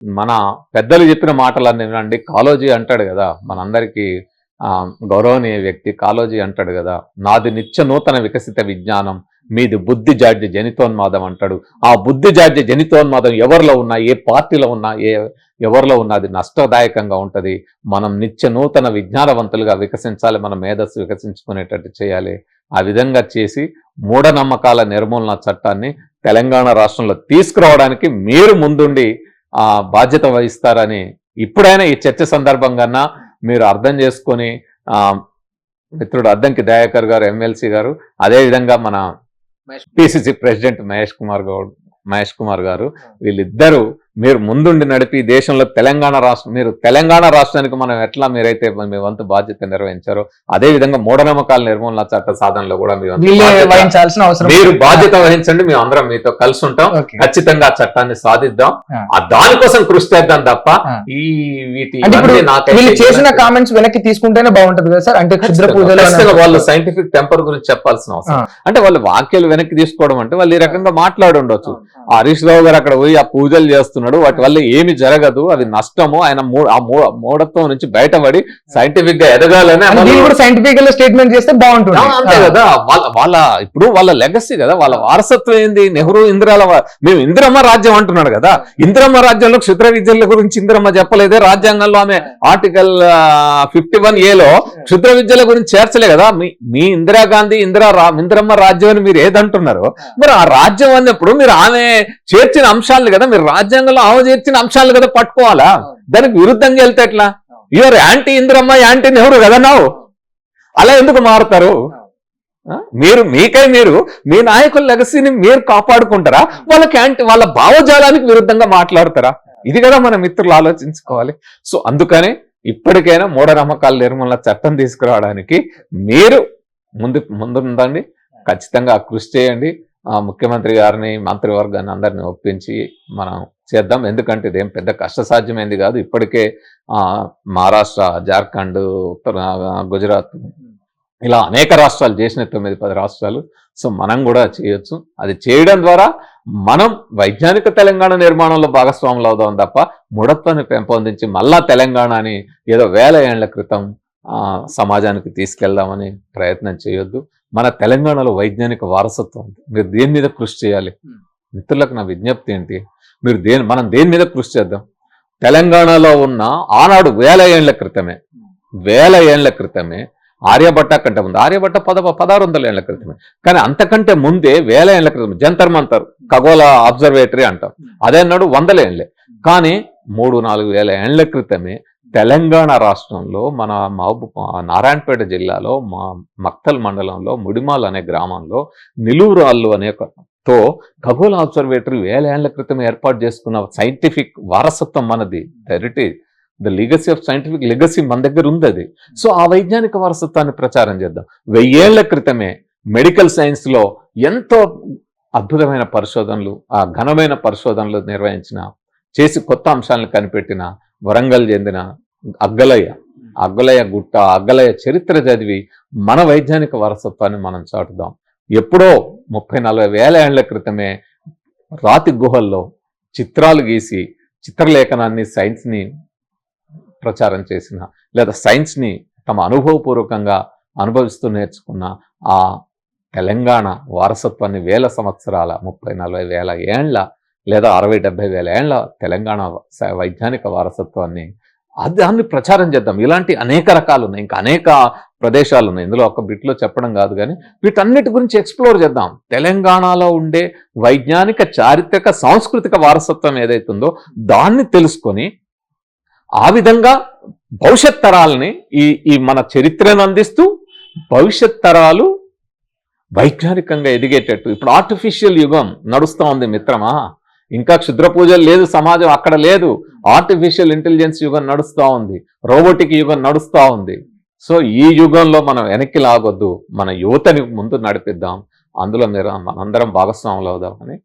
మన పెద్దలు చెప్పిన మాటలన్నీ వినండి. కాళోజీ అంటాడు కదా, మనందరికీ గౌరవనీయ వ్యక్తి కాళోజీ అంటాడు కదా, నాది నిత్య నూతన వికసిత విజ్ఞానం, మీది బుద్ధి జాడ్య జనితోన్మాదం అంటాడు. ఆ బుద్ధి జాడ్య జనితోన్మాదం ఎవరిలో ఉన్నా, ఏ పార్టీలో ఉన్నా, ఎవరిలో ఉన్నా అది నష్టదాయకంగా ఉంటుంది. మనం నిత్య నూతన విజ్ఞానవంతులుగా వికసించాలి, మన మేధస్సు వికసించుకునేటట్టు చేయాలి. ఆ విధంగా చేసి మూఢనమ్మకాల నిర్మూలన చట్టాన్ని తెలంగాణ రాష్ట్రంలో తీసుకురావడానికి మీరు ముందుండి బాధ్యత వహిస్తారని ఇప్పుడైనా ఈ చర్చ సందర్భంగా మీరు అర్థం చేసుకొని మిత్రుడు అద్దంకి దయాకర్ గారు, ఎమ్మెల్సీ గారు, అదేవిధంగా మన పిసిసి ప్రెసిడెంట్ మహేష్ కుమార్ గారు, వీళ్ళిద్దరూ మీరు ముందుండి నడిపి దేశంలో మీరు తెలంగాణ రాష్ట్రానికి మనం ఎట్లా మీరైతే మీ వంతు బాధ్యత నిర్వహించారో అదే విధంగా మూఢనమ్మకాల నిర్మూలన చట్ట సాధనలో కూడా మీరు బాధ్యత వహించండి. మేము అందరం మీతో కలిసి ఉంటాం. ఖచ్చితంగా ఆ చట్టాన్ని సాధిద్దాం, దానికోసం కృషి చేద్దాం తప్ప ఈ చేసిన కామెంట్స్ వెనక్కి తీసుకుంటేనే బాగుంటది కదా సార్. అంటే వాళ్ళు సైంటిఫిక్ టెంపర్ గురించి చెప్పాల్సిన అవసరం, అంటే వాళ్ళు వాక్యాలు వెనక్కి తీసుకోవడం అంటే వాళ్ళు ఈ రకంగా మాట్లాడి ఉండొచ్చు. హరీష్ రావు గారు అక్కడ పోయి ఆ పూజలు చేస్తున్నాడు, వాటి వల్ల ఏమి జరగదు, అది నష్టము, ఆయన మూఢత్వం నుంచి బయటపడి సైంటిఫిక్ గా ఎదగాలని సైంటిఫిక్ గా స్టేట్మెంట్ చేస్తే బాగుంటుంది. అంతే కదా, ఇప్పుడు వాళ్ళ లెగసీ కదా, వాళ్ళ వారసత్వం ఏంది? నెహ్రూ మేము ఇందిరమ్మ రాజ్యం అంటున్నాడు కదా, ఇందిరమ్మ రాజ్యంలో క్షుద్ర విద్యల గురించి ఇందిరమ్మ చెప్పలేదే, రాజ్యాంగంలో ఆమె ఆర్టికల్ 51A క్షుద్ర విద్యల గురించి చేర్చలే కదా. మీ ఇందిరాగాంధీ ఇందిరమ్మ రాజ్యం అని మీరు ఏదంటున్నారు, మరి ఆ రాజ్యం అన్నప్పుడు మీరు ఆమె చేర్చిన అంశాలను కదా, మీరు రాజ్యాంగంలో ఆమె చేర్చిన అంశాలను కదా పట్టుకోవాలా. దానికి విరుద్ధంగా వెళ్తే ఎట్లా? You are anti Indiramma, anti Nehru కదా నావు. అలా ఎందుకు మారుతారు? మీరు మీ నాయకుల లెగసీని మీరు కాపాడుకుంటారా, వాళ్ళ భావజాలానికి విరుద్ధంగా మాట్లాడతారా? ఇది కదా మన మిత్రులు ఆలోచించుకోవాలి. సో అందుకని ఇప్పటికైనా మూఢనమ్మకాల నిర్మూలన చట్టం తీసుకురావడానికి మీరు ముందుందండి. ఖచ్చితంగా కృషి చేయండి. ముఖ్యమంత్రి గారిని, మంత్రివర్గాన్ని అందరిని ఒప్పించి మనం చేద్దాం. ఎందుకంటే ఇదేం పెద్ద కష్టసాధ్యమైంది కాదు. ఇప్పటికే మహారాష్ట్ర, జార్ఖండ్, గుజరాత్ ఇలా అనేక రాష్ట్రాలు చేసిన 9-10 రాష్ట్రాలు. సో మనం కూడా చేయొచ్చు. అది చేయడం ద్వారా మనం వైజ్ఞానిక తెలంగాణ నిర్మాణంలో భాగస్వాములు అవుదాం తప్ప మూఢత్వాన్ని పెంపొందించి మళ్ళా తెలంగాణని ఏదో 1000 ఏళ్ల క్రితం సమాజానికి తీసుకెళ్దామని ప్రయత్నం చేయొద్దు. మన తెలంగాణలో వైజ్ఞానిక వారసత్వం ఉంది. మీరు దేని మీద కృషి చేయాలి? మిత్రులకు నా విజ్ఞప్తి ఏంటి, మనం దేని మీద కృషి చేద్దాం? తెలంగాణలో ఉన్న ఆనాడు 1000 ఏళ్ల క్రితమే ఆర్యభట్ట కంటే ముందు, ఆర్యభట్ట 1600 ఏళ్ల క్రితమే, కానీ అంతకంటే ముందే 1000 ఏళ్ల క్రితం జంతర్ మంతర్ ఖగోళ అబ్జర్వేటరీ అంటాం, అదే అన్నాడు 100 ఏళ్లే. కానీ 3-4 వేల ఏళ్ల క్రితమే తెలంగాణ రాష్ట్రంలో మన నారాయణపేట జిల్లాలో మక్తల్ మండలంలో ముడిమాల్ అనే గ్రామంలో నిలువురాళ్ళు తో ఖగోళ అబ్జర్వేటరీ 1000 ఏళ్ల క్రితం ఏర్పాటు చేసుకున్న సైంటిఫిక్ వారసత్వం మనది. Heritage, the legacy of scientific legacy మన దగ్గర ఉంది అది. సో ఆ వైజ్ఞానిక వారసత్వాన్ని ప్రచారం చేద్దాం. 1000 ఏళ్ల క్రితమే మెడికల్ సైన్స్ లో ఎంతో అద్భుతమైన పరిశోధనలు, ఆ ఘనమైన పరిశోధనలు చేసి కొత్త అంశాలను కనిపెట్టిన వరంగల్ చెందిన అగ్గలయ్య గుట్ట, అగ్గలయ్య చరిత్ర చదివి మన వైజ్ఞానిక వారసత్వాన్ని మనం చాటుదాం. ఎప్పుడో 30-40 వేల ఏళ్ల క్రితమే రాతి గుహల్లో చిత్రాలు గీసి చిత్రలేఖనాన్ని, సైన్స్ని ప్రచారం చేసిన, లేదా సైన్స్ని తమ అనుభవపూర్వకంగా అనుభవిస్తూ నేర్చుకున్న ఆ తెలంగాణ వారసత్వాన్ని 1000 సంవత్సరాల 30-40 వేల ఏళ్ల లేదా 60-70 వేల ఏళ్ల తెలంగాణ వైజ్ఞానిక వారసత్వాన్ని దాన్ని ప్రచారం చేద్దాం. ఇలాంటి అనేక రకాలు ఉన్నాయి, ఇంకా అనేక ప్రదేశాలు ఉన్నాయి. ఇందులో ఒక బిట్లో చెప్పడం కాదు, కానీ వీటన్నిటి గురించి ఎక్స్ప్లోర్ చేద్దాం. తెలంగాణలో ఉండే వైజ్ఞానిక, చారిత్రక, సాంస్కృతిక వారసత్వం ఏదైతుందో దాన్ని తెలుసుకొని ఆ విధంగా భవిష్యత్ తరాలని ఈ మన చరిత్రను అందిస్తూ భవిష్యత్ తరాలు వైజ్ఞానికంగా ఎదిగేటట్టు. ఇప్పుడు ఆర్టిఫిషియల్ యుగం నడుస్తూ ఉంది మిత్రమా. ఇంకా క్షుద్ర పూజలు లేదు, సమాజం అక్కడ లేదు. ఆర్టిఫిషియల్ ఇంటెలిజెన్స్ యుగం నడుస్తూ ఉంది, రోబోటిక్ యుగం నడుస్తూ ఉంది. సో ఈ యుగంలో మనం వెనక్కి లాగొద్దు, మన యువతని ముందు నడిపిద్దాం. అందులో మనందరం భాగస్వాములు అవుదామని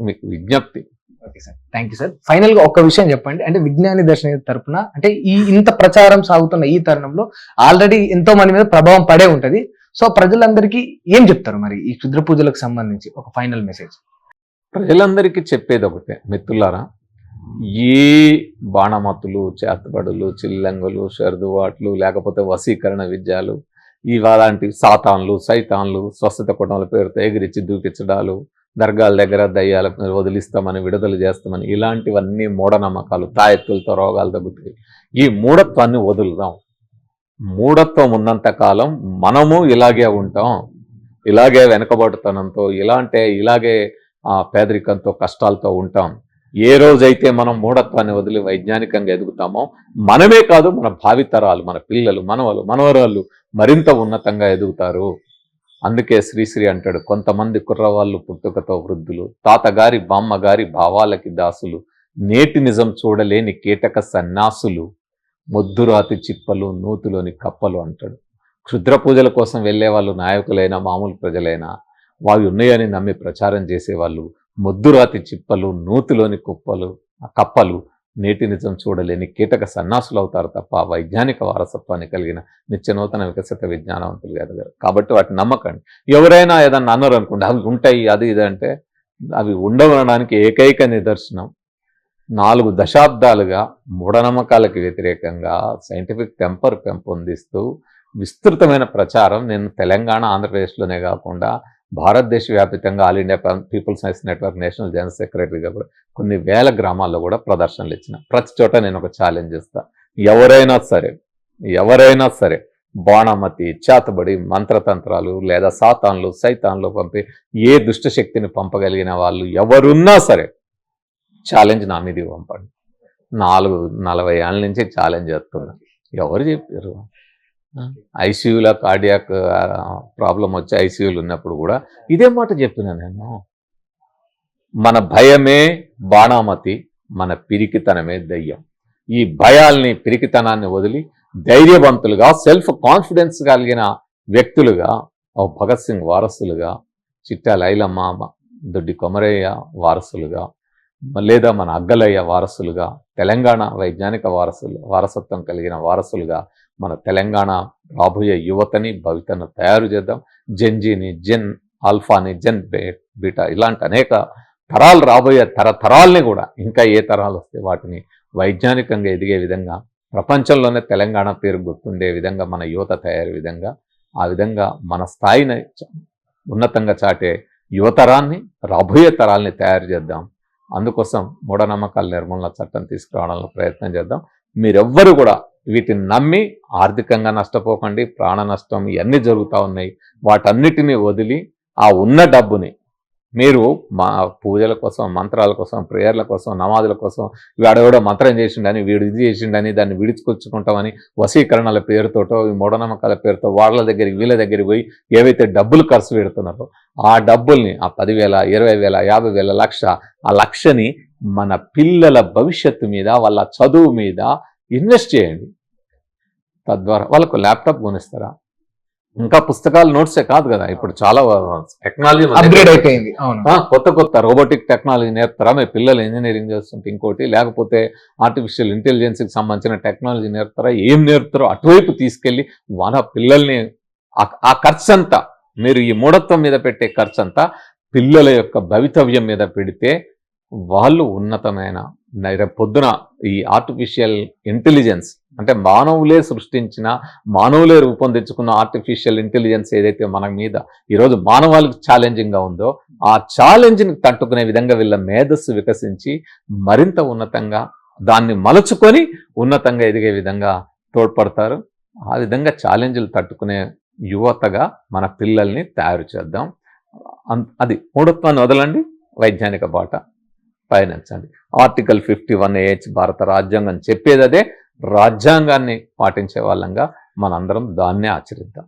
మీకు విజ్ఞప్తి. Okay sir, thank you sir. Final గా ఒక విషయం చెప్పండి, అంటే విజ్ఞాని దర్శన తరపున అంటే ఇంత ప్రచారం సాగుతున్న ఈ తరుణంలో ఆల్రెడీ ఎంతో మంది మీద ప్రభావం పడే ఉంటది. సో ప్రజలందరికీ ఏం చెప్తారు మరి ఈ క్షుద్ర పూజలకు సంబంధించి ఒక ఫైనల్ మెసేజ్? ప్రజలందరికీ చెప్పేది ఒకటే, మిత్రులారా, ఈ బాణమతులు, చేతబడులు, చిల్లంగులు, షర్దువాట్లు, లేకపోతే వశీకరణ విద్యలు, ఇవాలాంటి సాతాన్లు, సైతాన్లు, స్వస్థత కుటుంబాల పేరుతో ఎగిరించి దూకించడాలు, దర్గాల దగ్గర దయ్యాల వదిలిస్తామని, విడుదల చేస్తామని, ఇలాంటివన్నీ మూఢనమ్మకాలు. తాయెత్తులతో రోగాలు తగ్గుతాయి. ఈ మూఢత్వాన్ని వదులుదాం. మూఢత్వం ఉన్నంత కాలం మనము ఇలాగే ఉంటాం, ఇలాగే వెనకబడుతనంతో, ఇలాగే పేదరికంతో, కష్టాలతో ఉంటాం. ఏ రోజైతే మనం మూఢత్వాన్ని వదిలి వైజ్ఞానికంగా ఎదుగుతామో మనమే కాదు, మన భావితరాలు, మన పిల్లలు, మనవరాళ్ళు మరింత ఉన్నతంగా ఎదుగుతారు. అందుకే శ్రీశ్రీ అంటాడు, కొంతమంది కుర్రవాళ్ళు పుట్టుకతో వృద్ధులు, తాతగారి బామ్మగారి భావాలకి దాసులు, నేటి నిజం చూడలేని కీటక సన్యాసులు, మొద్దురాతి చిప్పలు, నూతులోని కప్పలు అంటాడు. క్షుద్ర పూజల కోసం వెళ్లే వాళ్ళు నాయకులైనా మామూలు ప్రజలైనా వావి ఉన్నాయని నమ్మి ప్రచారం చేసేవాళ్ళు మొద్దురాతి చిప్పలు, నూతిలోని కప్పలు, నేటి నిజం చూడలేని కీటక సన్నాసులు అవుతారు తప్ప వైజ్ఞానిక వారసత్వాన్ని కలిగిన నిత్యనూతన వికసిత విజ్ఞానవంతులు ఎదగరు. కాబట్టి వాటిని నమ్మకండి. ఎవరైనా ఏదన్నా అన్నారు అనుకోండి, అవి ఉంటాయి అది ఇది అంటే, అవి ఉండవనడానికి ఏకైక నిదర్శనం 4 దశాబ్దాలుగా మూఢనమ్మకాలకు వ్యతిరేకంగా సైంటిఫిక్ టెంపర్ పెంపొందిస్తూ విస్తృతమైన ప్రచారం నేను తెలంగాణ, ఆంధ్రప్రదేశ్లోనే కాకుండా భారతదేశ వ్యాప్తంగా all India people science network national general సెక్రటరీగా కూడా కొన్ని వేల గ్రామాల్లో కూడా ప్రదర్శనలు ఇచ్చిన. ప్రతి చోట నేను ఒక ఛాలెంజ్ ఇస్తా. ఎవరైనా సరే బాణమతి, చేతబడి, మంత్రతంత్రాలు లేదా సాతాన్లు, సైతాన్లు పంపి ఏ దుష్టశక్తిని పంపగలిగిన వాళ్ళు ఎవరున్నా సరే ఛాలెంజ్ నా మీద పంపండి. 40 ఏళ్ళ నుంచి ఛాలెంజ్ చేస్తున్నా. ఎవరు చెప్పారు? ఐసీయూలో కార్డియాక్ ప్రాబ్లం వచ్చి ఐసీయూలు ఉన్నప్పుడు కూడా ఇదే మాట చెప్పినా నేను. మన భయమే బాణామతి, మన పిరికితనమే దయ్యం. ఈ భయాల్ని, పిరికితనాన్ని వదిలి ధైర్యవంతులుగా, సెల్ఫ్ కాన్ఫిడెన్స్ కలిగిన వ్యక్తులుగా, భగత్ సింగ్ వారసులుగా, చిట్టా లైలమ్మ, దొడ్డి కొమరయ్య వారసులుగా, లేదా మన అగ్గలయ్య వారసులుగా, తెలంగాణ వైజ్ఞానిక వారసత్వం కలిగిన వారసులుగా మన తెలంగాణ రాబోయే యువతని, భవితను తయారు చేద్దాం. జెన్జీని, జెన్ ఆల్ఫాని, జెన్ బీటా, ఇలాంటి అనేక తరాలు రాబోయే తరాల్ని కూడా, ఇంకా ఏ తరాలు వస్తే వాటిని వైజ్ఞానికంగా ఎదిగే విధంగా, ప్రపంచంలోనే తెలంగాణ పేరు గుర్తుండే విధంగా మన యువత తయారు విధంగా, ఆ విధంగా మన స్థాయిని ఉన్నతంగా చాటే యువతరాన్ని, రాబోయే తరాల్ని తయారు చేద్దాం. అందుకోసం మూఢనమ్మకాల నిర్మూలన చట్టం తీసుకురావడంలో ప్రయత్నం చేద్దాం. మీరెవ్వరు కూడా వీటిని నమ్మి ఆర్థికంగా నష్టపోకండి. ప్రాణ నష్టం ఇవన్నీ జరుగుతూ ఉన్నాయి. వాటన్నిటినీ వదిలి ఆ ఉన్న డబ్బుని మీరు మా పూజల కోసం, మంత్రాల కోసం, ప్రేయర్ల కోసం, నమాజుల కోసం, వీడెవడో మంత్రం చేసిండని, వీడు ఇది చేసిండని దాన్ని విడిచుకొచ్చుకుంటామని వశీకరణల పేరుతోటో, ఈ మూఢనమ్మకాల పేరుతో వాళ్ళ దగ్గరికి వీళ్ళ దగ్గరికి పోయి ఏవైతే డబ్బులు ఖర్చు పెడుతున్నారో ఆ డబ్బుల్ని, ఆ 10,000, 20,000, 50,000, లక్ష, ఆ లక్షని మన పిల్లల భవిష్యత్తు మీద, వాళ్ళ చదువు మీద ఇన్వెస్ట్ చేయండి. తద్వారా వాళ్ళకు ల్యాప్టాప్ కొనిస్తారా? ఇంకా పుస్తకాలు, నోట్సే కాదు కదా, ఇప్పుడు చాలా టెక్నాలజీ అప్గ్రేడ్ అయిపోయింది. కొత్త రోబోటిక్ టెక్నాలజీ నేర్పుతారా? మీ పిల్లలు ఇంజనీరింగ్ చేస్తుంటే ఇంకోటి, లేకపోతే ఆర్టిఫిషియల్ ఇంటెలిజెన్స్కి సంబంధించిన టెక్నాలజీ నేర్పుతారా? ఏం నేర్పుతారో అటువైపు తీసుకెళ్ళి మన పిల్లల్ని, ఆ ఖర్చు అంతా, మీరు ఈ మూఢత్వం మీద పెట్టే ఖర్చు అంతా పిల్లల యొక్క భవితవ్యం మీద పెడితే వాళ్ళు ఉన్నతమైన, పొద్దున ఈ ఆర్టిఫిషియల్ ఇంటెలిజెన్స్ అంటే మానవులే సృష్టించిన, మానవులే రూపొందించుకున్న ఆర్టిఫిషియల్ ఇంటెలిజెన్స్ ఏదైతే మన మీద ఈరోజు మానవాళికి ఛాలెంజింగ్గా ఉందో, ఆ ఛాలెంజ్ని తట్టుకునే విధంగా వీళ్ళ మేధస్సు వికసించి మరింత ఉన్నతంగా దాన్ని మలుచుకొని ఉన్నతంగా ఎదిగే విధంగా తోడ్పడతారు. ఆ విధంగా ఛాలెంజ్లు తట్టుకునే యువతగా మన పిల్లల్ని తయారు చేద్దాం. అది మూఢత్వాన్ని వదలండి, వైజ్ఞానిక బాట పయనించండి. ఆర్టికల్ 51A భారత రాజ్యాంగం చెప్పేది అదే. రాజ్యాంగాన్ని పాటించే వాళ్ళంగా మనందరం దాన్నే ఆచరిద్దాం.